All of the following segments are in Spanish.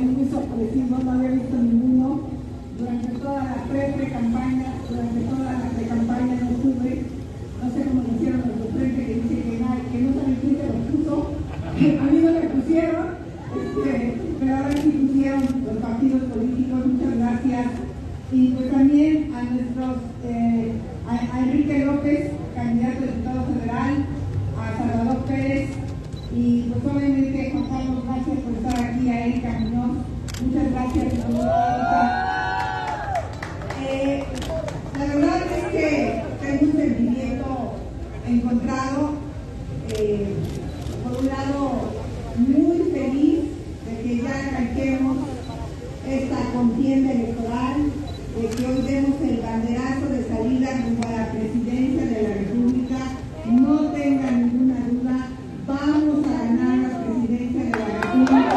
muy sorpresivo, no había visto ninguno. Durante toda la pre-campaña, durante toda la pre-campaña no estuve. No sé cómo lo hicieron los de frente que dice que no saben quién se lo puso. A mí no me pusieron, pero ahora sí pusieron los partidos políticos. Muchas gracias. Y pues también a nuestros, a Enrique López, candidato a diputado federal, a Salvador Pérez, y pues obviamente Juan Carlos, gracias por estar aquí, a Erika Muñoz, muchas gracias, Erika. La verdad es que tengo un sentimiento encontrado, por un lado muy feliz de que ya arranquemos esta contienda electoral, de que hoy demos el banderazo de salida rumbo a la presidencia de la República. No tengan ninguna duda, vamos a ganar la presidencia de la República.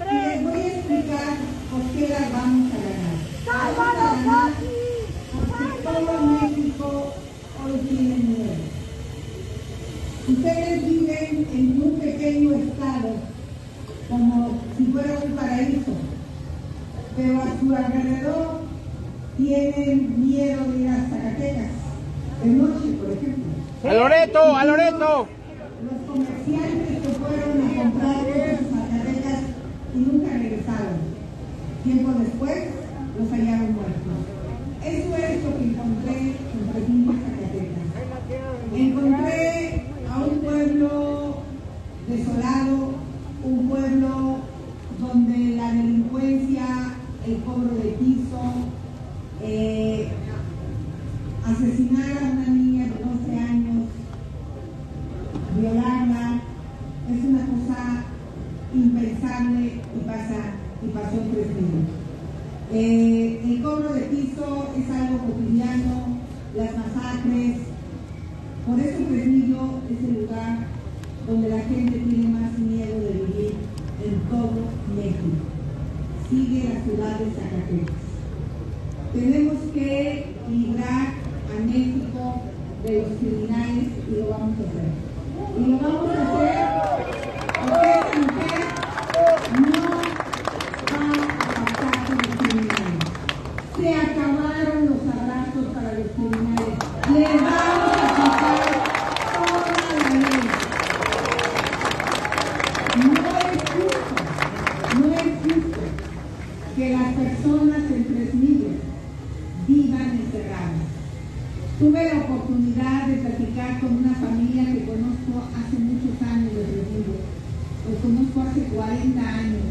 Y les voy a explicar por qué las vamos a ganar. Vamos a ganar porque todo México hoy tiene miedo. Ustedes viven en un pequeño estado, como si fuera un paraíso, pero a su alrededor tienen miedo de ir a Zacatecas, de noche, por ejemplo. ¡A Loreto! ¡A Loreto! Los comerciantes que fueron a comprar cosas a Zacatecas y nunca regresaron. Tiempo después los hallaron muertos. Eso es lo que encontré en Fresnillo, Zacatecas. Encontré a un pueblo desolado, un pueblo donde la delincuencia, el cobro de piso, asesinar a una niña de 12 años, violarla, es una cosa impensable y pasó en Fresnillo. El cobro de piso es algo cotidiano, las masacres. Por eso Fresnillo es el lugar donde la gente tiene más miedo de vivir en todo México. Sigue la ciudad de Zacatecas. Tenemos que librar a México de los criminales y lo vamos a hacer. Y lo vamos a hacer porque esta mujer no va a pasar con los criminales. Se acabaron los abrazos para los criminales. Les vamos a aplicar toda la ley. No es justo que las personas en Fresnillo vivan encerradas. Tuve la oportunidad de platicar con una familia que conozco hace muchos años de Fresnillo. Los conozco hace 40 años.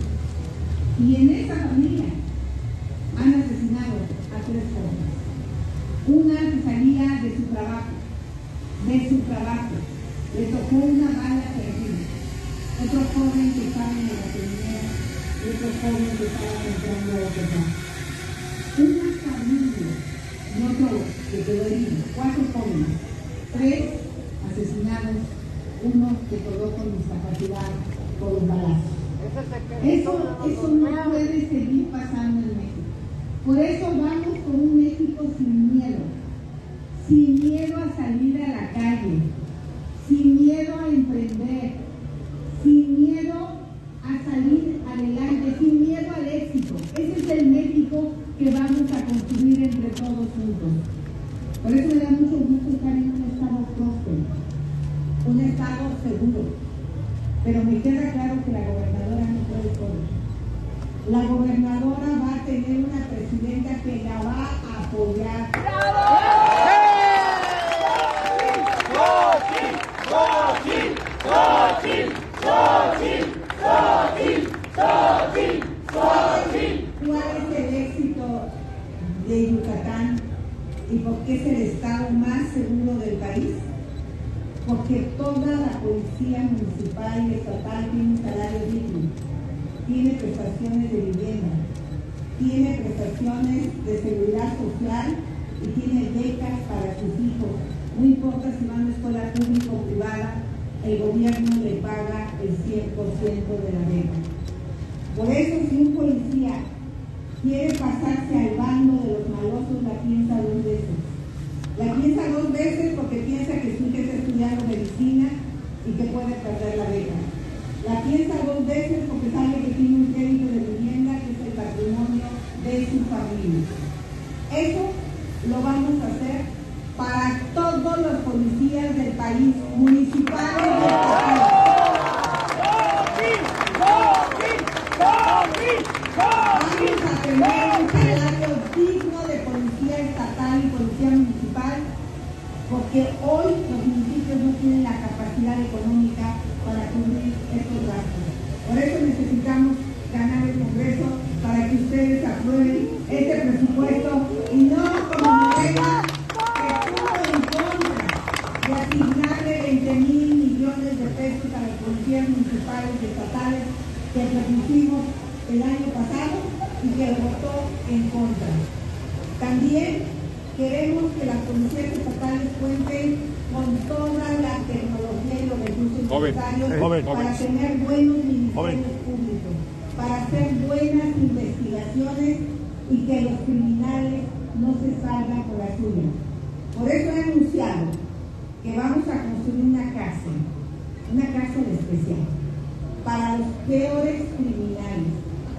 Y en esa familia han asesinado a 3 jóvenes. Una que salía de su trabajo. Le tocó una bala perdida. Otro joven que estaba en la gasolinera y otro joven que estaba entrando a la casa. Una familia, no solo, que quedó herido, 4 jóvenes, 3 asesinados, uno que quedó con discapacidad por un balazo. Eso no puede seguir pasando en México. Por eso vamos con un México sin miedo a salir a la calle, sin miedo a emprender, sin miedo a salir adelante, sin miedo al éxito. Ese es el México que vamos a construir entre todos juntos. Por eso me da mucho gusto estar en un estado próspero, un estado seguro. Pero me queda claro que la gobernadora no puede todo. La gobernadora va a tener una presidenta que la va a apoyar. ¿Cuál es el éxito de Yucatán y por qué es el estado más seguro del país? Porque toda la policía municipal y estatal tiene un salario digno, tiene prestaciones de vivienda, tiene prestaciones de seguridad social y tiene becas para sus hijos. No importa si van a escuela pública o privada, el gobierno le paga el 100% de la beca. Por eso, si un policía quiere pasarse al bando de los malosos, la piensa dos veces. La piensa dos veces porque piensa que su hija está estudiando medicina y que puede perder la beca. La piensa dos veces porque sabe que tiene un crédito de vivienda que es el patrimonio de su familia. Eso lo vamos a hacer para todos los policías del país, municipales y estatales. Vamos a tener un salario digno de policía estatal y policía municipal, porque hoy los municipios no tienen la capacidad económica para cubrir estos gastos. Por eso necesitamos ganar el Congreso para que ustedes aprueben este presupuesto y no como Morena, que estuvo en contra de asignarle 20,000 millones de pesos a las policías municipales y estatales que propusimos el año pasado y que votó en contra. También queremos que las policías estatales cuenten con toda la tecnología y los recursos necesarios para tener buenos ministerios públicos, para hacer buenas investigaciones y que los criminales no se salgan por la suya. Por eso he anunciado que vamos a construir una cárcel especial para los peores criminales.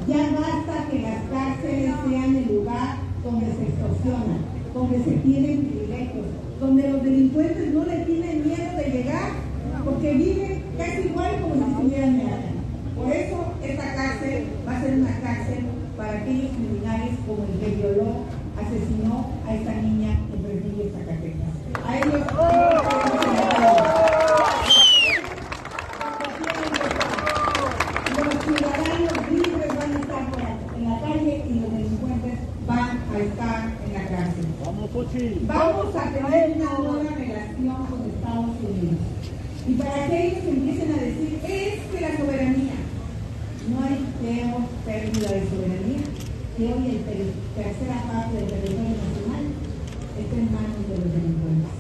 Ya basta que las cárceles sean el lugar donde se extorsiona, donde se tienen privilegios, donde los delincuentes no le tienen miedo de llegar porque viven casi igual como si estuvieran en la calle. Por eso esta cárcel va a ser una cárcel para aquellos criminales como el que violó, asesinó a esta niña en Fresnillo, Zacatecas. A ellos los ciudadanos libres van a estar en la calle y los delincuentes van a estar en la cárcel. Vamos a tener una nueva relación con Estados Unidos. Y para que ellos empiecen a decir, es que la soberanía, no hay peor pérdida de soberanía que hoy la tercera parte del territorio nacional está en manos de los delincuentes.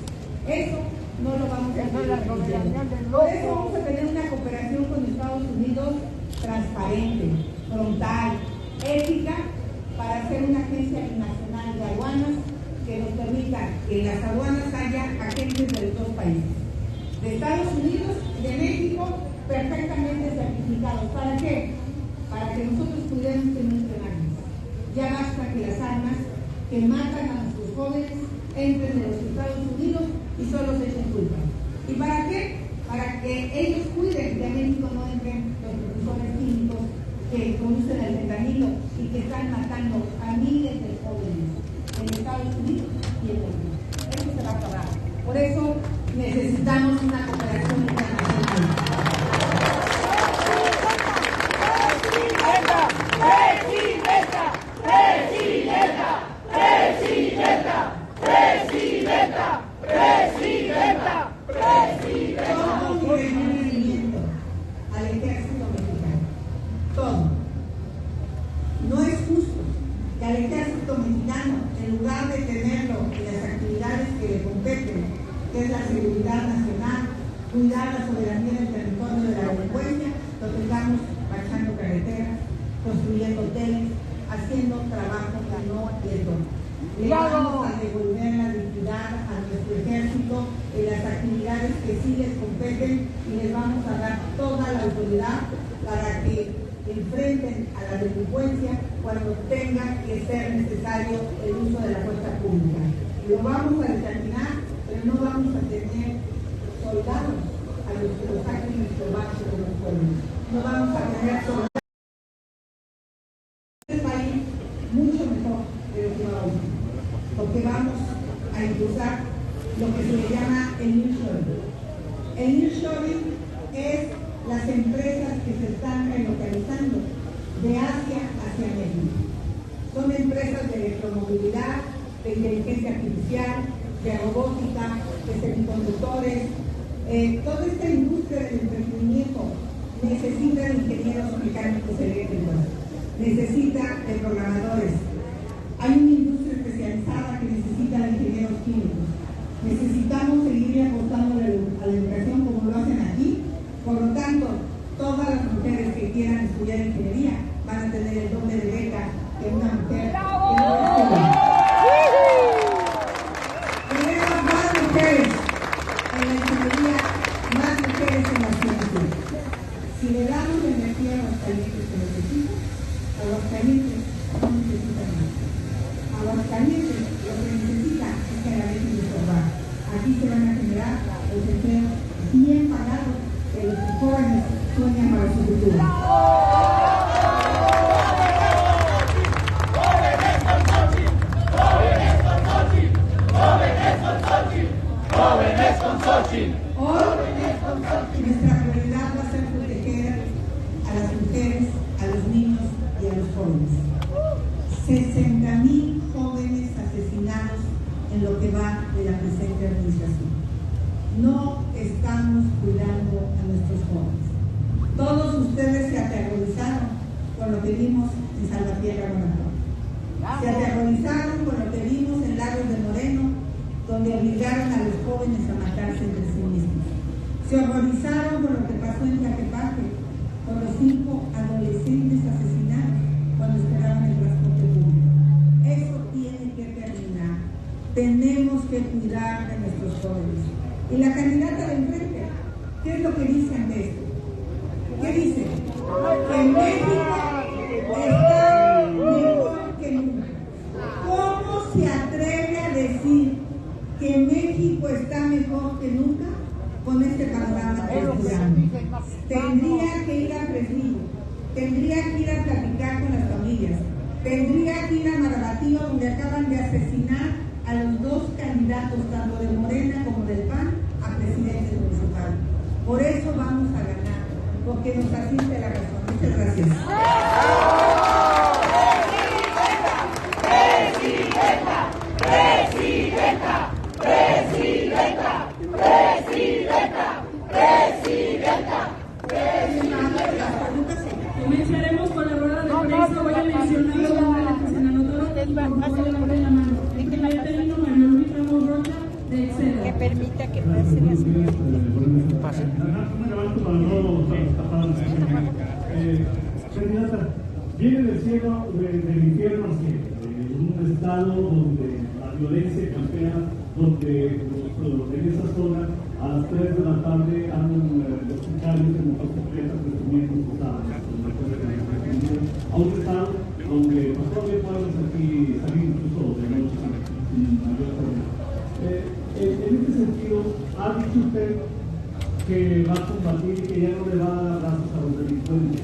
Eso no lo vamos a hacer. Por eso vamos a tener una cooperación con Estados Unidos transparente, frontal, ética, para hacer una agencia nacional de aduanas que nos permita que en las aduanas haya agentes de los dos países, de Estados Unidos y de México, perfectamente certificados. ¿Para qué? Para que nosotros pudiéramos tener armas. Ya basta que las armas que matan a nuestros jóvenes entren de los Estados Unidos y solo se echen culpa. ¿Y para qué? Para que ellos cuiden que a México no entren los precursores químicos que producen el fentanilo y que están matando a miles de jóvenes en Estados Unidos y en México. Eso se va a acabar. Por eso necesitamos una cooperación internacional. Todo mi reconocimiento al ejército mexicano. Todo. No es justo que al ejército mexicano, en lugar de tenerlo en las actividades que le competen, que es la seguridad nacional, cuidar la soberanía del territorio de la delincuencia, lo tengamos marchando carreteras, construyendo hoteles, haciendo trabajo que no le toca. Le vamos a devolver la dignidad a nuestro ejército en las actividades que sí les competen y les vamos a dar toda la autoridad para que enfrenten a la delincuencia cuando tenga que ser necesario el uso de la fuerza pública. Lo vamos a determinar, pero no vamos a tener soldados a los que los saquen nuestro bajo de los pueblos. No vamos a tener soldados. Este país mucho mejor de lo que va hoy, porque vamos a impulsar lo que se le llama el nearshoring. El nearshoring es las empresas que se están relocalizando de Asia hacia México. Son empresas de electromovilidad, de inteligencia artificial, de robótica, de semiconductores. Toda esta industria del entretenimiento necesita de ingenieros mecánicos eléctricos, necesita de programadores. Hay una industria especializada que necesita de ingenieros químicos. Necesitamos seguir apostando a la educación como lo hacen aquí. Por lo tanto, todas las mujeres que quieran estudiar ingeniería van a tener el doble de beca que una mujer en la ingeniería, más mujeres en la ciencia. Si le damos la energía a Aguascalientes que necesita, Aguascalientes no necesita más. Aguascalientes lo que necesita es que la dejen de estorbar. Aquí se van a generar los empleos bien pagados que los jóvenes sueñan para su futuro. ¡Jóvenes con Xochitl! Hoy nuestra prioridad va a ser proteger a las mujeres, a los niños y a los jóvenes. 60,000 jóvenes asesinados en lo que va de la presente administración. No estamos cuidando a nuestros jóvenes. Todos ustedes se aterrorizaron con lo que vimos en Salvatierra, Guanajuato. Se aterrorizaron con lo que vimos en Lagos de Moreno, donde obligaron a los jóvenes a matarse entre sí mismos. Se horrorizaron con lo que pasó en Tlaquepaque, con los 5 adolescentes asesinados cuando esperaban el transporte público. Eso tiene que terminar. Tenemos que cuidar de nuestros jóvenes. Y la candidata del frente, ¿qué es lo que dicen de esto? ¿Qué dicen? Que México está mejor que nunca. ¿Cómo se atreve a decir que México está mejor que nunca con este panorama que estudiamos? Tendría que ir a Fresnillo, tendría que ir a platicar con las familias, tendría que ir a Marabatío, donde acaban de asesinar a los 2 candidatos, tanto de Morena como del PAN, a presidente municipal. Por eso vamos a ganar, porque nos asiste la razón. Muchas gracias. Comenzaremos con la rueda de prensa. Voy a mencionar los nombres que se han anotado. Por favor, levanten la mano. En primer término, María Luis Ramos Rocha, de Exceda. Que permita que pase la señora. Candidata, viene del cielo, del infierno al cielo, un estado donde la violencia campea, donde en esa zona a las 3 de la tarde andan los sicarios en motocicletas presumiendo sus armas, a un estado donde pues, todavía podemos aquí salir incluso de noche sin mayor problema. En este sentido, ha dicho usted que va a combatir y que ya no le va a dar brazos a los delincuentes.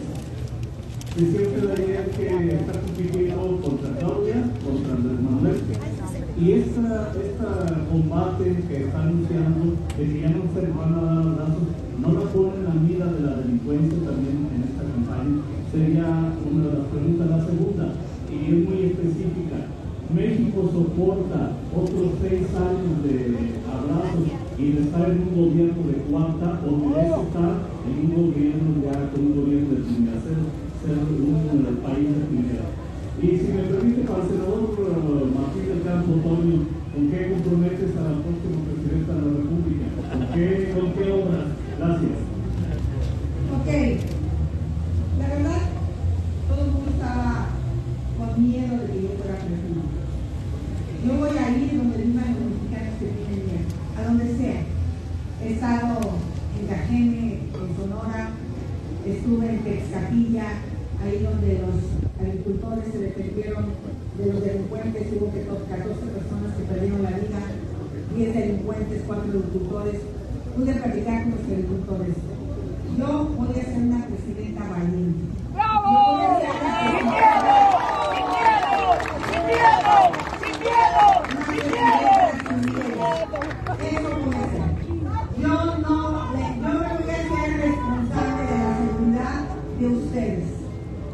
Decía usted ayer que está compitiendo contra Claudia, contra Andrés Manuel, y este combate que está anunciando, de que ya no se le van a dar brazos, no la pone en la mira de la delincuencia también en esta campaña. Sería una de las preguntas. La segunda, y es muy específica, México soporta otros 6 años de abrazos y de estar en un gobierno de cuarta, o merece estar en un gobierno ya con un gobierno de primera, ser un país de primera. Y si me permite, para el senador Martín del Campo, Toño, ¿con qué comprometes a la próxima presidenta de la República? ¿Con qué obras? Gracias. Ok, la verdad, todo el mundo estaba con miedo de que yo fuera presidente. Yo voy a ir donde vivan los mexicanos que viven bien, a donde sea. He estado en Cajeme, en Sonora, estuve en Texcapilla, ahí donde los agricultores se defendieron de los delincuentes, hubo 14 personas que perdieron la vida, 10 delincuentes, 4 agricultores. Pude platicar con los agricultores. Yo voy a ser una presidenta valiente. ¡Bravo! ¡Sin miedo! ¡Sin miedo! ¡Sin miedo! ¡Sin miedo! ¡Sin miedo! Eso voy a hacer. Yo me voy a ser responsable de la seguridad de ustedes.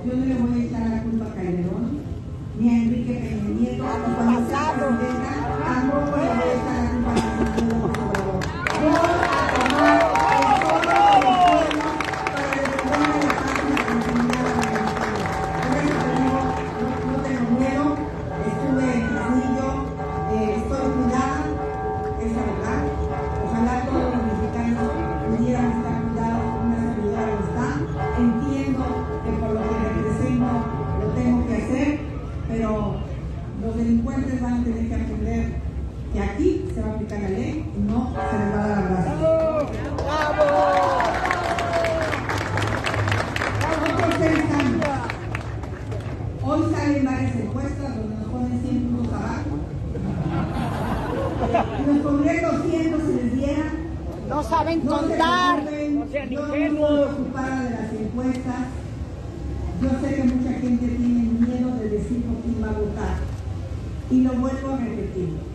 Yo no le voy a echar la culpa a Calderón, ni a Enrique Peña Nieto, ni cuando sea presidenta, tampoco le voy a echar la culpa a Marcelo Obrador. Yo voy a tomar el pueblo para defender la paz y la tranquilidad de la Mexicana. No tengo miedo, estuve en Fresnillo, estoy cuidada, es la verdad. Ojalá todos los mexicanos pudieran estar cuidados con una servidora lo está. Entiendo que por lo que represento lo tengo que hacer, pero los delincuentes van a tener que aprender que aquí se va a aplicar la ley y no se les va a dar abrazo. Otros 6 años. Hoy salen varias encuestas donde nos ponen 100 puntos abajo. Si nos pondrían 200 si les dieran. No saben contar. Yo no estoy preocupada de las encuestas. Yo sé que mucha gente tiene miedo de decir por quién va a votar. Y lo vuelvo a repetir.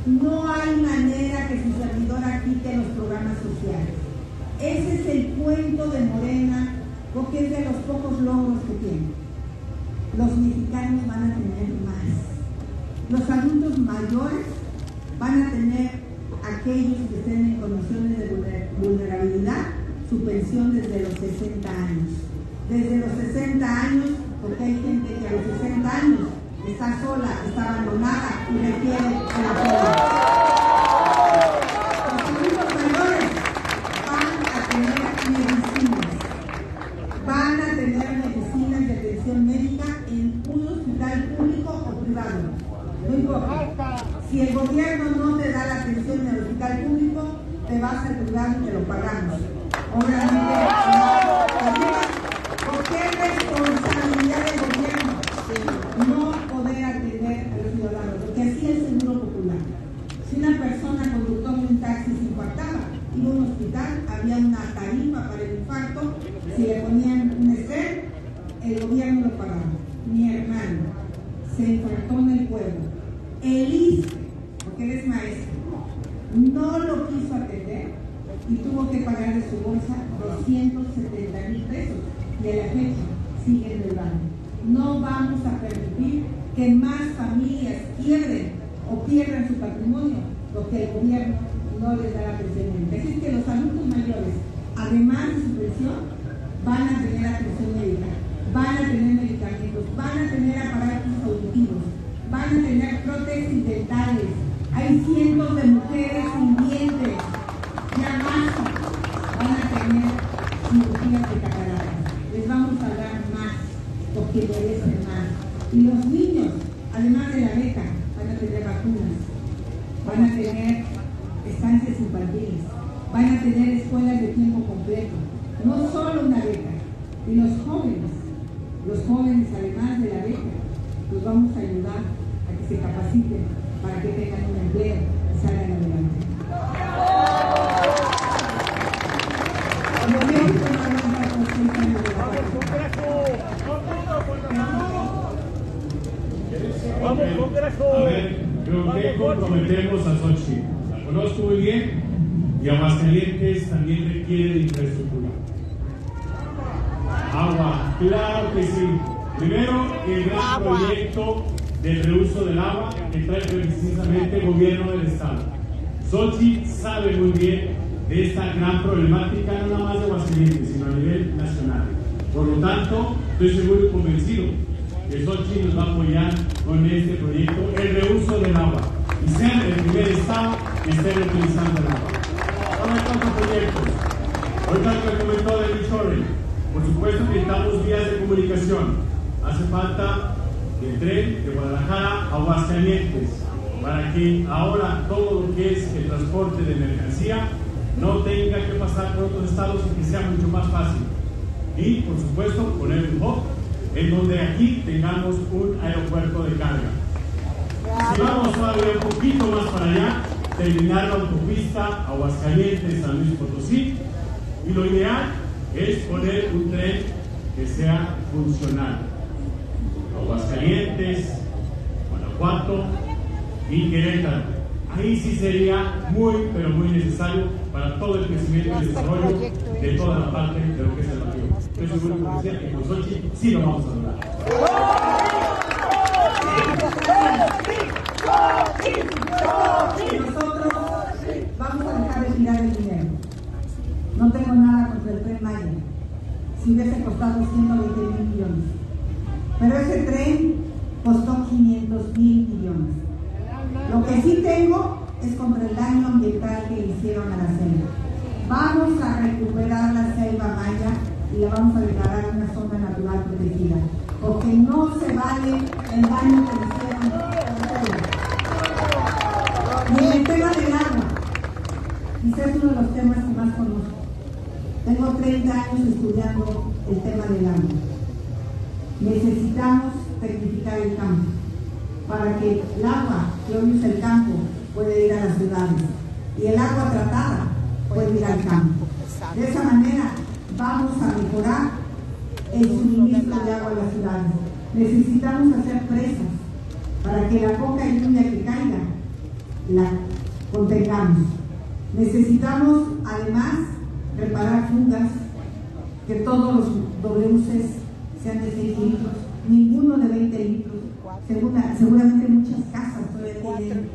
No hay manera que su servidora quite los programas sociales. Ese es el cuento de Morena, porque es de los pocos logros que tiene. Los mexicanos van a tener más. Los adultos mayores van a tener, aquellos que estén en condiciones de vulnerabilidad, su pensión desde los 60 años. Desde los 60 años, porque hay gente que a los 60 años está sola, está abandonada y requiere el apoyo. Los adultos mayores van a tener medicinas. Van a tener medicinas de atención médica en un hospital público o privado. No importa. Si el gobierno no te da la atención en el hospital público, te vas al privado y te lo pagamos. Obviamente, porque es responsabilidad del gobierno no poder atender a los ciudadanos, porque así es el Seguro Popular. Si una persona conductor de un taxi se infartaba, iba a un hospital, había una tarifa para el infarto, si le ponían un estrés, el gobierno lo pagaba. Mi hermano se infartó en el pueblo. El ISSSTE, porque él es maestro, no lo quiso atender y tuvo que pagar de su bolsa 270,000 pesos. Y a la fecha sigue en el banco. No vamos a permitir que más familias quiebren o pierdan su patrimonio porque el gobierno no les da la pensión médica. Así es que los adultos mayores, además de su pensión, van a tener atención médica, van a tener medicamentos, van a tener aparatos auditivos, van a tener prótesis dentales. Hay cientos de mujeres sin dientes, ya basta, van a tener cirugías de cataratas. Les vamos a dar más, porque merecen más. Y los niños, además de la beca, van a tener vacunas, van a tener estancias infantiles, van a tener escuelas de tiempo completo, no solo una beca. Y los jóvenes además de la beca, los vamos a ayudar a que se capaciten para que tengan un empleo y salgan adelante. A ver, creo que comprometemos a Xochitl. La conozco muy bien y Aguascalientes también requiere de infraestructura. Agua, claro que sí. Primero, el gran proyecto del reuso del agua que trae precisamente el gobierno del estado. Xochitl sabe muy bien de esta gran problemática, no nada más de Aguascalientes, sino a nivel nacional. Por lo tanto, estoy seguro y convencido que Xochitl nos va a apoyar con este proyecto, el reuso del agua, y ser el primer estado que esté reutilizando el agua. Ahora hay otros proyectos. Ahorita lo que comentó de Michoacán, por supuesto que necesitamos vías de comunicación. Hace falta el tren de Guadalajara a Aguascalientes, para que ahora todo lo que es el transporte de mercancía no tenga que pasar por otros estados y que sea mucho más fácil. Y, por supuesto, poner un hub en donde aquí tengamos un aeropuerto de carga. Si vamos todavía un poquito más para allá, terminar la autopista Aguascalientes San Luis Potosí, y lo ideal es poner un tren que sea funcional. Aguascalientes, Guanajuato y Querétaro. Ahí sí sería muy, pero muy necesario para todo el crecimiento y el desarrollo de toda la parte de lo que es el Bajío. Estoy seguro que con Xochitl sí lo vamos a lograr. Nosotros vamos a dejar de tirar el dinero. No tengo nada contra el Tren Maya. Si hubiese costado 120,000 millones. Pero ese tren costó 500,000 millones. Lo que sí tengo es contra el daño ambiental que le hicieron a la selva. Vamos a recuperar la selva maya y la vamos a declarar una zona natural protegida, porque no se vale el daño que le hicieron a la selva. Y en el tema Quizás es uno de los temas que más conozco. Tengo 30 años estudiando el tema del agua. Necesitamos tecnificar el campo para que el agua que hoy usa el campo puede ir a las ciudades y el agua tratada puede ir al campo. De esa manera vamos a mejorar el suministro de agua a las ciudades. Necesitamos hacer presas para que la poca lluvia que caiga la contengamos. Necesitamos además reparar fugas, que todos los WCs sean de 6 litros, ninguno de 20 litros. Seguramente muchas casas todavía tienen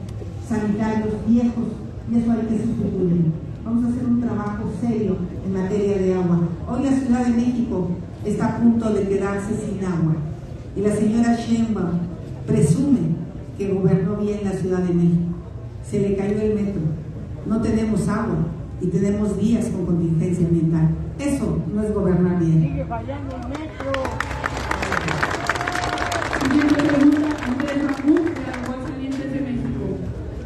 sanitarios viejos y eso hay que sustituirlo. Vamos a hacer un trabajo serio en materia de agua. Hoy la Ciudad de México está a punto de quedarse sin agua y la señora Sheinbaum presume que gobernó bien la Ciudad de México. Se le cayó el metro, no tenemos agua y tenemos días con contingencia ambiental. Eso no es gobernar bien. Sigue fallando el metro. Siguiente pregunta, Andrés Ramón, de Aguascalientes de México.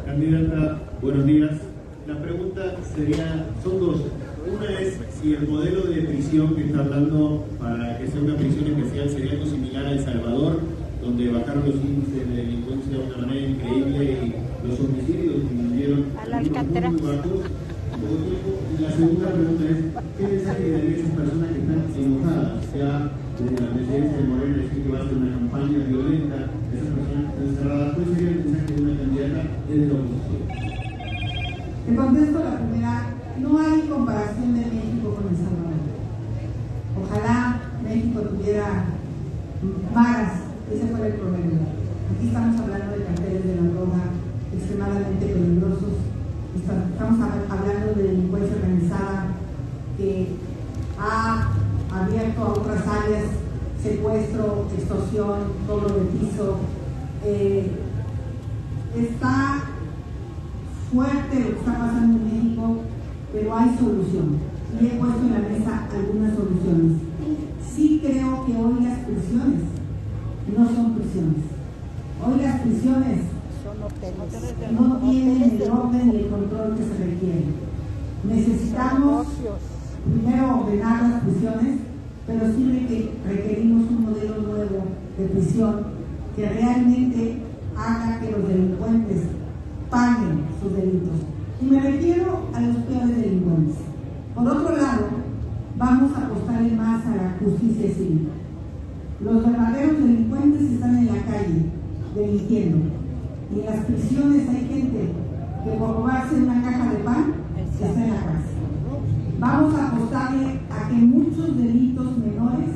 Candidata, buenos días. La pregunta son dos. Una es si el modelo de prisión que está hablando para que sea una prisión especial sería algo similar a El Salvador, donde bajaron los índices de delincuencia de una manera increíble y los homicidios disminuyeron muy bajos. Y la segunda pregunta es, ¿qué mensaje le daría a esas personas que están enojadas? Sea desde la presidencia de Morena decir que va a ser una campaña violenta, esas personas que están encerradas, ¿cuál sería el mensaje de una candidata desde la oposición? Te contesto la primera, no hay comparación de México con El Salvador. Ojalá México tuviera varas, ese fue el problema. Aquí estamos hablando de carteles de la droga extremadamente peligrosos, estamos hablando de delincuencia organizada que ha abierto a otras áreas, secuestro, extorsión, cobro de piso. Está fuerte lo que está pasando en México, pero hay solución. Y he puesto en la mesa algunas soluciones. Sí creo que hoy las prisiones no son prisiones. Hoy las prisiones no tienen el orden y el control que se requiere. Necesitamos primero ordenar las prisiones, pero sí requerimos un modelo nuevo de prisión que realmente haga que los delincuentes paguen sus delitos. Y me refiero a los peores delincuentes. Por otro lado, vamos a apostarle más a la justicia civil. Los verdaderos delincuentes están en la calle, delinquiendo. Y en las prisiones hay gente que por robarse una caja de pan está en la cárcel. Vamos a apostarle a que muchos delitos menores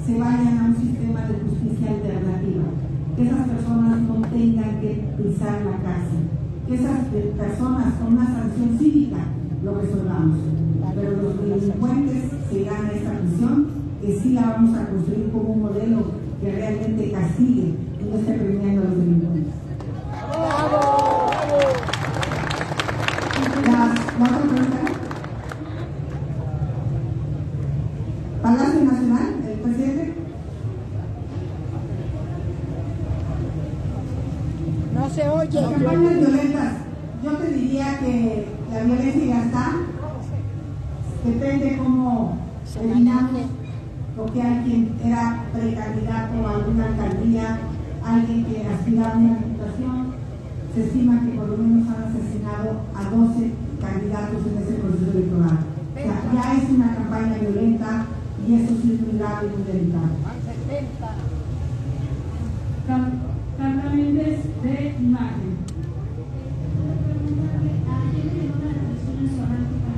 se vayan a un sistema de justicia alternativa. Que esas personas no tengan que pisar la cárcel. Que esas personas con una sanción cívica lo resolvamos. Pero los delincuentes se irán a esta prisión, que sí la vamos a construir como un modelo que realmente castigue y no esté premiando a los delincuentes. ¿La otra pregunta? ¿Palacio Nacional, el presidente? No se oye. Campañas violentas. Yo te diría que la violencia ya está. Depende cómo terminamos, porque alguien era precandidato a alguna alcaldía, alguien que aspiraba a una diputación. Se estima que por lo menos han asesinado a 12 candidatos en ese proceso electoral. O sea, ya es una campaña violenta y eso sí es muy grave y muy delicado. Carla Méndez, de Imagen.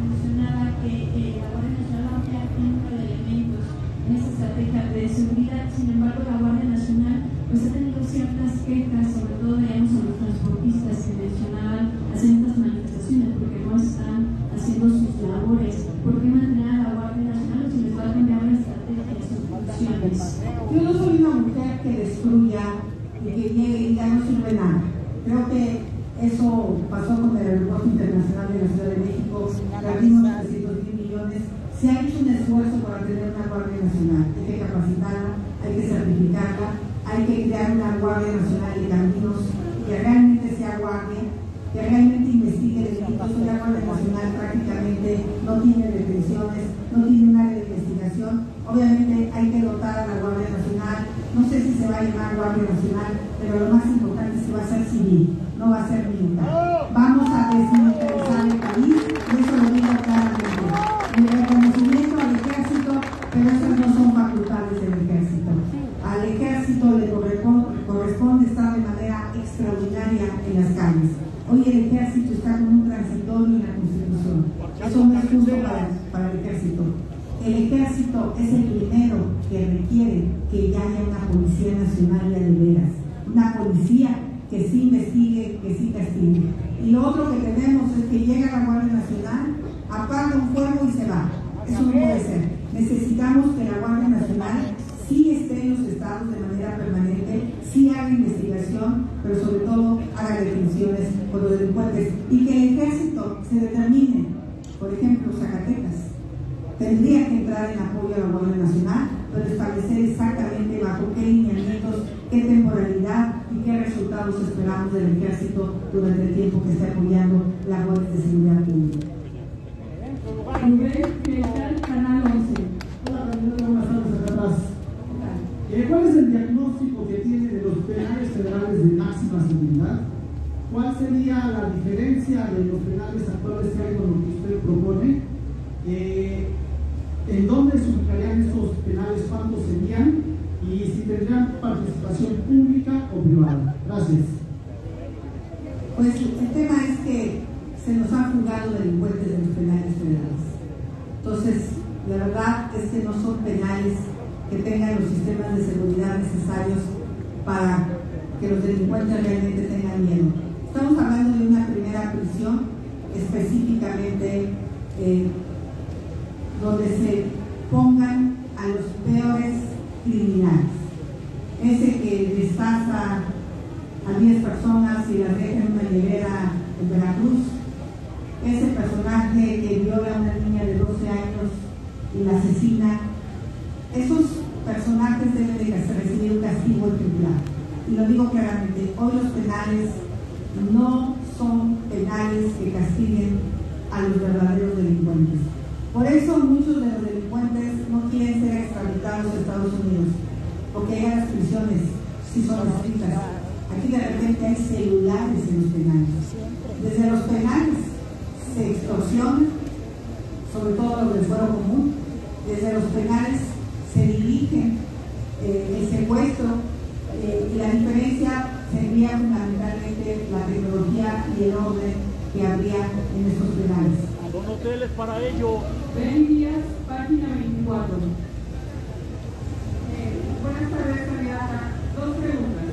Mencionaba que la Guardia Nacional amplia un número de elementos en esta estrategia de seguridad. Sin embargo, la Guardia Nacional pues ha tenido ciertas quejas, sobre todo digamos a los transportistas que mencionaban haciendo estas manifestaciones porque no están haciendo sus labores. ¿Por qué mantener a la Guardia Nacional si les va a cambiar la estrategia de sus funciones? Yo no soy una mujer que destruya y que llegue y ya no sirve nada. Creo que eso pasó con el Aeropuerto Internacional de la Ciudad de México, perdimos 300,000 millones. Se ha hecho un esfuerzo para tener una Guardia Nacional. Hay que capacitarla, hay que certificarla, hay que crear una Guardia Nacional de Caminos que realmente sea guardia, que realmente investigue delitos. Una Guardia Nacional pero lo más importante es que va a ser civil, no va a ser militar. Vamos a desmilitarizar el país, y eso lo digo claramente. Mi reconocimiento al ejército, pero esas no son facultades del ejército. Al ejército le corresponde estar de manera extraordinaria en las calles. Hoy el ejército está con un transitorio en la Constitución. Eso no es justo para el ejército. El ejército es el primero que requiere que ya haya una policía nacional de veras, una policía que sí investigue, que sí castigue. Y lo otro que tenemos es que llega la Guardia Nacional, apaga un fuego y se va. Eso no puede ser. Necesitamos que la Guardia Nacional sí esté en los estados de manera permanente, sí haga investigación, pero sobre todo haga detenciones por los delincuentes y que el ejército se determine. Por ejemplo, Zacatecas tendría que entrar en apoyo a la Guardia Nacional, pero establecer exactamente bajo qué lineamientos, qué temporalidad y qué resultados esperamos del ejército durante el tiempo que esté apoyando la Guardia de Seguridad Pública. Canal 11. Buenas tardes, acá atrás. ¿Cuál es el diagnóstico que tiene de los penales federales de máxima seguridad? ¿Cuál sería la diferencia de los penales actuales que hay con lo que usted propone? ¿En dónde se ubicarían estos penales? ¿Cuántos serían? Y si tendrían participación pública o privada. Gracias. Pues el tema es que se nos han jugado delincuentes de los penales federales. Entonces, la verdad es que no son penales que tengan los sistemas de seguridad necesarios para que los delincuentes realmente tengan miedo. Estamos hablando de una primera prisión específicamente donde se pongan a los peores criminales. Ese que destaza a 10 personas y las deja en una hielera en Veracruz. Ese personaje que viola a una niña de 12 años y la asesina. Esos personajes deben de recibir un castigo ejemplar. Y lo digo claramente, hoy los penales no son penales que castiguen a los verdaderos delincuentes. Por eso muchos de los delincuentes no quieren ser extraditados a Estados Unidos, porque allá las prisiones sí son estrictas. Aquí de repente hay celulares en los penales. Desde los penales se extorsiona, sobre todo los del fuero común. Desde los penales se dirige el secuestro y la diferencia sería fundamentalmente la tecnología y el orden que habría en estos penales. Son hoteles para ello. Ben Díaz, página 24. Buenas tardes, candidata. Dos preguntas.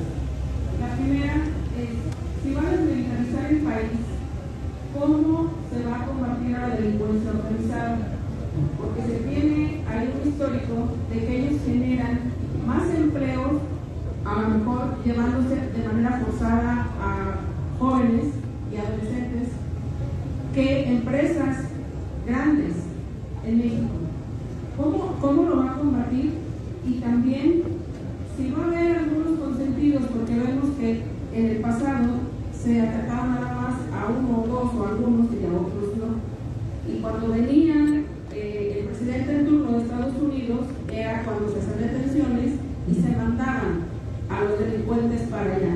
La primera es, si van a desmilitarizar el país, ¿cómo se va a combatir a la delincuencia organizada? Porque se tiene ahí un histórico de que ellos generan más empleos, a lo mejor llevándose de manera forzada a jóvenes y adolescentes, que empresas grandes en México. ¿Cómo lo va a combatir? Y también, si va a haber algunos consentidos, porque vemos que en el pasado se atacaba nada más a uno o dos o algunos y a otros no. Y cuando venían el presidente en turno de Estados Unidos, era cuando se hacían detenciones y se mandaban a los delincuentes para allá.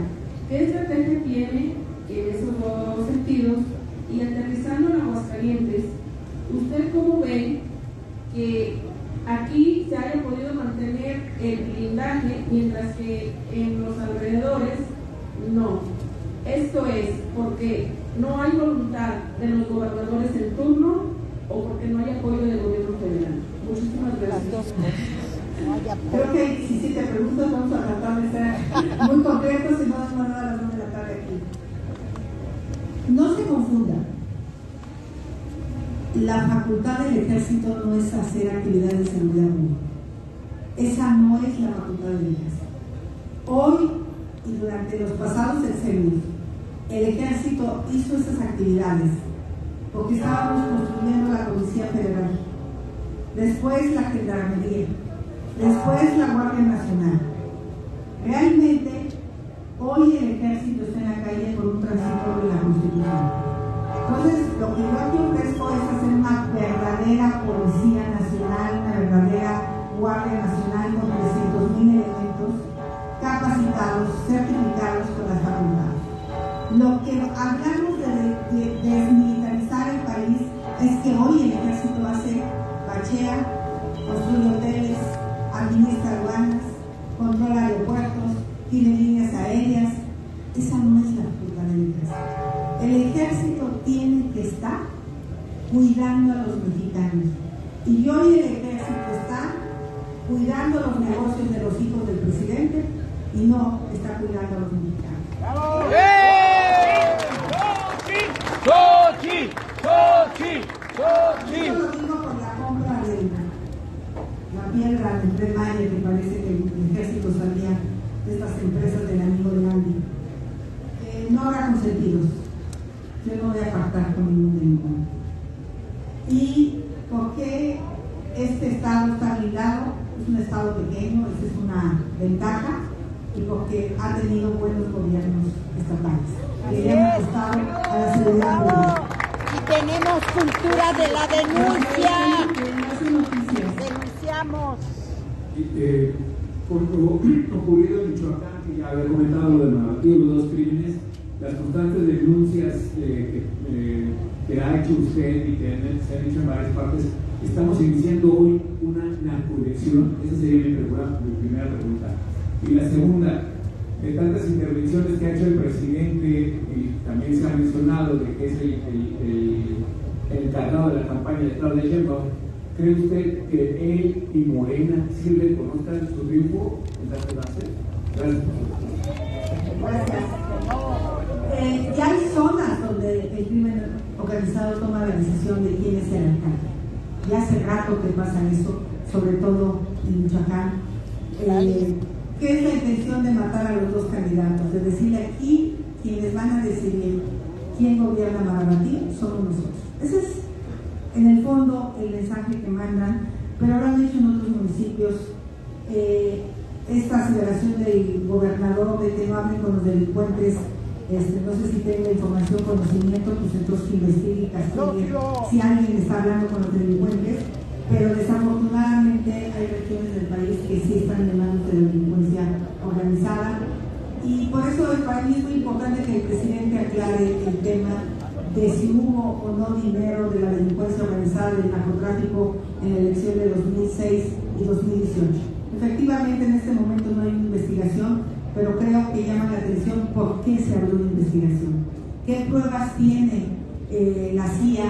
¿Qué estrategia tiene en esos dos sentidos? Y aterrizando en Aguascalientes, ¿usted cómo ve que aquí se haya podido mantener el blindaje, mientras que en los alrededores no? Esto es porque no hay voluntad de los gobernadores en turno o porque no hay apoyo del gobierno federal. Muchísimas gracias. Creo que si te preguntas, vamos a tratar de ser muy concretos y no nos van a dar las 2 de la tarde aquí. No se confunda. La facultad del ejército no es hacer actividades de seguridad pública. Esa no es la facultad del ejército. Hoy y durante los pasados sexenios, el ejército hizo esas actividades porque estábamos construyendo la Policía Federal, después la Gendarmería, después la Guardia Nacional. Realmente, hoy el ejército está en la calle por un transitorio de la Constitución. Entonces, lo que yo aquí ofrezco es hacer una verdadera Policía Nacional, una verdadera Guardia Nacional con 300,000 elementos capacitados, certificados, cuidando a los mexicanos. Y hoy el ejército está cuidando los negocios de los hijos del presidente y no está cuidando a los mexicanos. ¡Xochitl! ¡Xochitl! ¡Xochitl! Yo lo digo por la compra de la piedra de Tren Maya, que parece que el ejército sabía de estas empresas del amigo de Gandhi. No habrá consentidos. Yo no voy a pactar con ningún de ninguno. ¿Y por qué este estado está blindado? Es un estado pequeño, esa es una ventaja, y porque ha tenido buenos gobiernos estatales que le han apostado a la seguridad pública. Y tenemos cultura de la denuncia. Denunciamos. Con lo ocurrido en Michoacán, que ya había comentado lo de Manatí, los dos crímenes, las constantes denuncias que ha hecho usted y que se han hecho en varias partes, estamos iniciando hoy una narcoelección. Esa sería mi primera pregunta. Y la segunda, de tantas intervenciones que ha hecho el presidente, y también se ha mencionado de que es el encargado de la campaña de Claudia Sheinbaum, ¿cree usted que él y Morena sí reconozcan su triunfo en las clases? Gracias. Gracias. Ya hay zonas donde el crimen organizado toma la decisión de quién es el alcalde. Ya hace rato que pasa eso, sobre todo en Michoacán. ¿Qué es la intención de matar a los dos candidatos? De decirle aquí, quienes van a decidir quién gobierna Manatí somos nosotros. Ese es, en el fondo, el mensaje que mandan, pero lo han dicho en otros municipios. Esta aceleración del gobernador de que no hablen con los delincuentes, no sé si tenga información, conocimiento, pues entonces que investigue y castigue si alguien está hablando con los delincuentes, pero desafortunadamente hay regiones del país que sí están en manos de la delincuencia organizada, y por eso para mí es muy importante que el presidente aclare el tema de si hubo o no dinero de la delincuencia organizada del narcotráfico en la elección de 2006 y 2018. Efectivamente, en este momento no hay una investigación, pero creo que llama la atención por qué se abrió una investigación. ¿Qué pruebas tiene la CIA?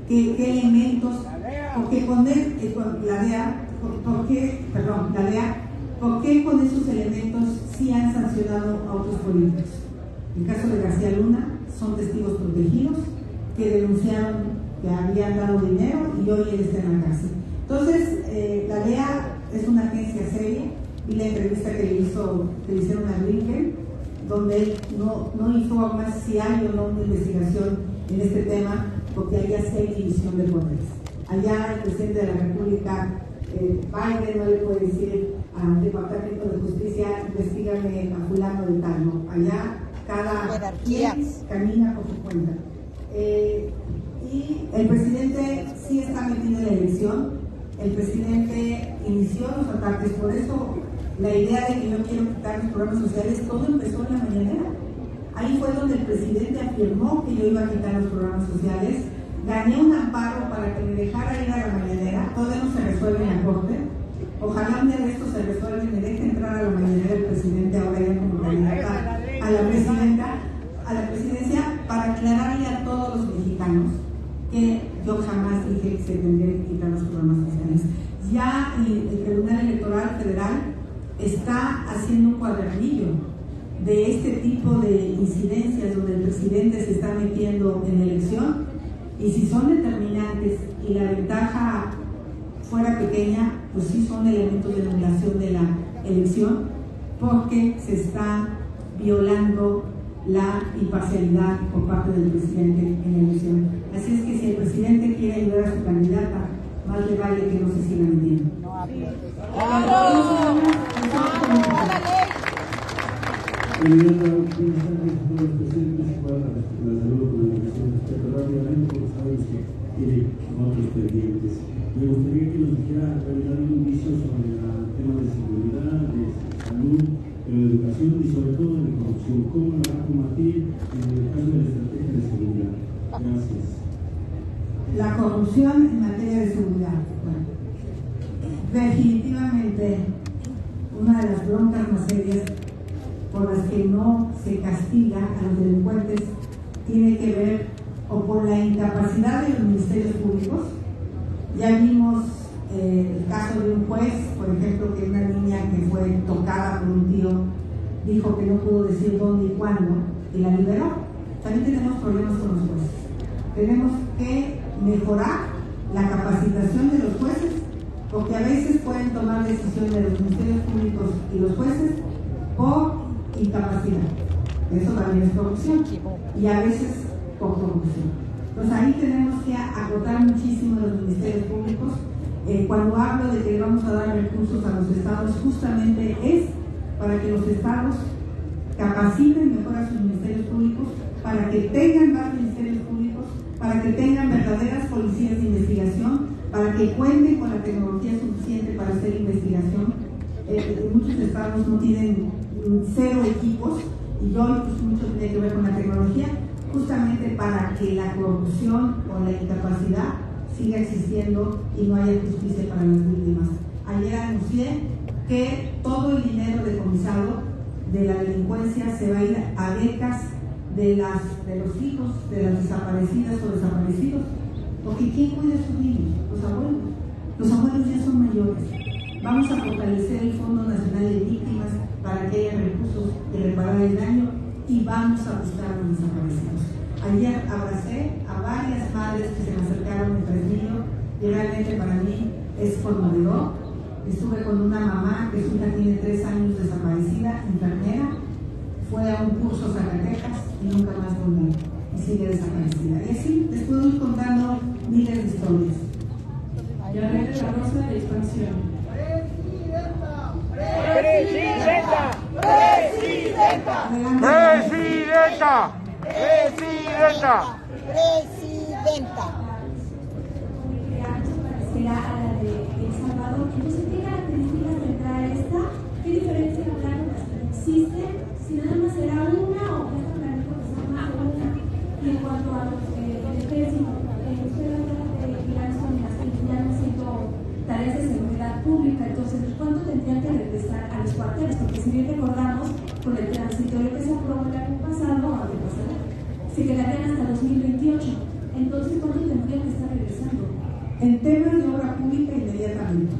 ¿Qué elementos? Porque con la DEA, ¿por qué con esos elementos sí han sancionado a otros políticos? En el caso de García Luna, son testigos protegidos que denunciaron que habían dado dinero y hoy él está en la cárcel. Entonces, la DEA es una agencia seria, y la entrevista que le hicieron a Blinken, donde él no informa si hay o no una investigación en este tema, porque allá sí hay división de poderes. Allá el presidente de la República, Biden, no le puede decir al Departamento de Justicia, investígame a fulano de tal, no. Allá cada quien camina por su cuenta. Y el presidente sí está metido en la elección. El presidente inició los ataques, por eso la idea de que yo quiero quitar los programas sociales, todo empezó en la mañanera. Ahí fue donde el presidente afirmó que yo iba a quitar los programas sociales. Gané un amparo para que me dejara ir a la mañanera. Todavía no se resuelve en la corte. Ojalá un día de esto se resuelva y me deje entrar a la mañanera el presidente, ahora ya como candidata a la presidencia, para aclararle a todos los mexicanos que yo jamás dije que se tendría que quitar los programas sociales. Ya el Tribunal Electoral Federal está haciendo un cuadernillo de este tipo de incidencias donde el presidente se está metiendo en la elección, y si son determinantes y la ventaja fuera pequeña, pues sí son elementos de anulación de la elección, porque se está violando la imparcialidad por parte del presidente en la elección. Así es que si el presidente quiere ayudar a su candidata, más le vale que no se siga metiendo. Me gustaría que nos dijera un inicio sobre el tema de seguridad, de salud, de educación y sobre todo de corrupción. ¿Cómo la va a combatir en el caso de la estrategia de seguridad? Gracias. La corrupción en materia de seguridad. Bueno, definitivamente una de las broncas más serias por las que no se castiga a los delincuentes tiene que ver o por la incapacidad de los ministerios públicos. Ya vimos el caso de un juez, por ejemplo, que una niña que fue tocada por un tío dijo que no pudo decir dónde y cuándo y la liberó. También tenemos problemas con los jueces. Tenemos que mejorar la capacitación de los jueces, porque a veces pueden tomar decisiones de los ministerios públicos y los jueces por incapacidad. Eso también es corrupción, y a veces por corrupción. Entonces ahí tenemos que acotar muchísimo los ministerios públicos. Cuando hablo de que vamos a dar recursos a los estados, justamente es para que los estados capaciten mejor a sus ministerios públicos, para que tengan más ministerios públicos, para que tengan verdaderas policías de investigación, para que cuenten con la tecnología suficiente para hacer investigación. Muchos estados no tienen 0 equipos, y hoy pues mucho tiene que ver con la tecnología, justamente para que la corrupción o la incapacidad siga existiendo y no haya justicia para las víctimas. Ayer anuncié que todo el dinero decomisado de la delincuencia se va a ir a becas de los hijos de las desaparecidas o desaparecidos, porque ¿quién cuida a sus niños? Los abuelos. Los abuelos ya son mayores. Vamos a fortalecer el Fondo Nacional de Víctimas para que haya recursos de reparar el daño, y vamos a buscar a los desaparecidos. Ayer abracé a varias madres que se me acercaron en Fresnillo, y realmente para mí es conmovedor. Estuve con una mamá que su hija tiene 3 años desaparecida, enfermera, fue a un curso a Zacatecas y nunca más volvió, y sigue desaparecida. Y así les puedo ir contando miles de historias. Ya viene la rosa de expansión. ¡Presidenta! ¡Presidenta! ¡Presidenta! ¡Presidenta! Presidenta. Será a la de El Salvador. Entonces, ¿qué características tendrá esta? ¿Qué diferencia habrá con las que existen? Si nada más será una, o qué organismo que se llama una. Y en cuanto a el ejército, usted habla de pilares con las que ya no siento tareas de seguridad pública. Entonces, ¿cuánto tendrían que regresar a los cuarteles? Porque si bien recordamos, con el transitorio que se aprobó el año pasado, se quedarían hasta 2028. Entonces, ¿cuánto tendrían que estar regresando? En temas de obra pública, inmediatamente.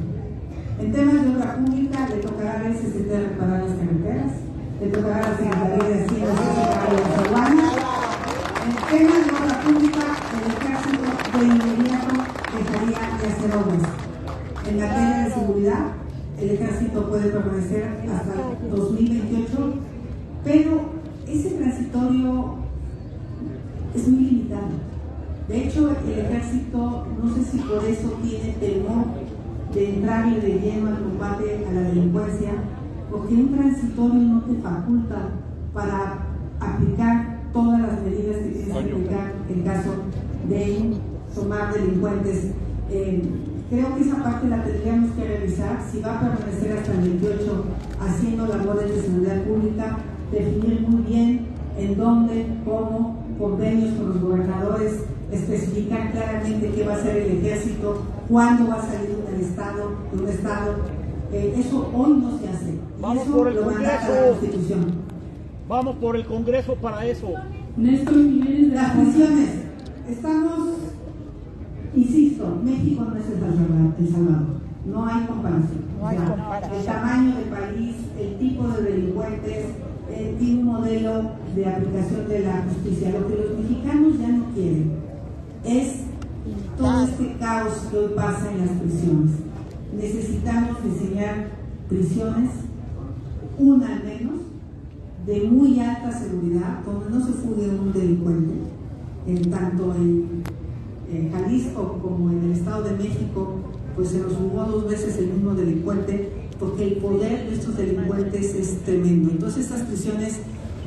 En temas de obra pública, le tocará a veces reparar las carreteras, le tocará a la Secretaría de Hacienda y las aduanas. En temas de obra pública, el ejército de inmediato dejaría de hacer obras. En materia de seguridad, el ejército puede permanecer hasta 2028, pero ese transitorio es muy limitado. De hecho, el ejército, no sé si por eso tiene temor de entrarle de lleno al combate a la delincuencia, porque un transitorio no te faculta para aplicar todas las medidas que tienes que aplicar en caso de tomar delincuentes. Creo que esa parte la tendríamos que revisar, si va a permanecer hasta el 28 haciendo labores de seguridad pública, definir muy bien en dónde, cómo, convenios con los gobernadores, especificar claramente qué va a hacer el ejército, cuándo va a salir de un estado. Eso hoy no se hace. Vamos eso por el lo mandata Congreso. la Constitución. Vamos por el Congreso para eso. Néstor Jiménez de Las prisiones. Estamos, insisto, México no es El Salvador. No hay comparación. No hay comparación. El tamaño del país, el tipo de delincuentes, tiene un modelo de aplicación de la justicia. Lo que los mexicanos ya no quieren es todo este caos que hoy pasa en las prisiones. Necesitamos diseñar prisiones, una al menos, de muy alta seguridad, donde no se fugue un delincuente, tanto en Jalisco como en el Estado de México, pues se nos fugó 2 veces el mismo delincuente, porque el poder de estos delincuentes es tremendo. Entonces estas prisiones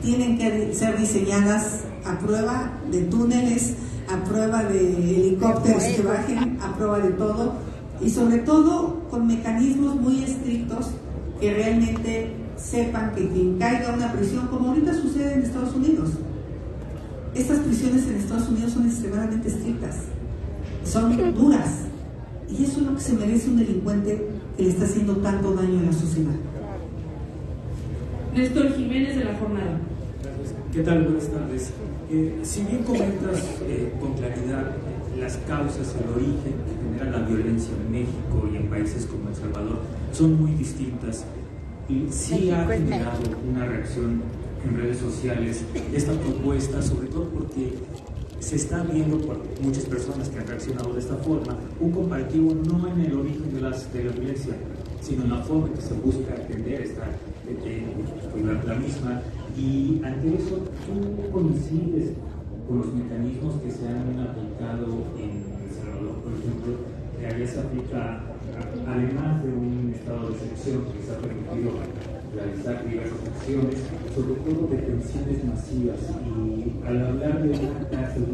tienen que ser diseñadas a prueba de túneles, a prueba de helicópteros que bajen, a prueba de todo, y sobre todo con mecanismos muy estrictos que realmente sepan que quien caiga a una prisión, como ahorita sucede en Estados Unidos. Estas prisiones en Estados Unidos son extremadamente estrictas, son duras, y eso es lo que se merece un delincuente que le está haciendo tanto daño a la sociedad. Néstor Jiménez de La Jornada. ¿Qué tal? Buenas tardes. Si bien comentas con claridad las causas, el origen que genera la violencia en México y en países como El Salvador son muy distintas, y sí ha generado una reacción en redes sociales esta propuesta, sobre todo porque se está viendo por muchas personas que han reaccionado de esta forma un comparativo no en el origen de la violencia, sino en la forma en que se busca atender la misma. Y ante eso, ¿tú coincides con los mecanismos que se han aplicado en El Salvador? Por ejemplo, que allá se aplica, además de un estado de excepción que se ha permitido realizar diversas acciones, sobre todo detenciones masivas, y al hablar de una cárcel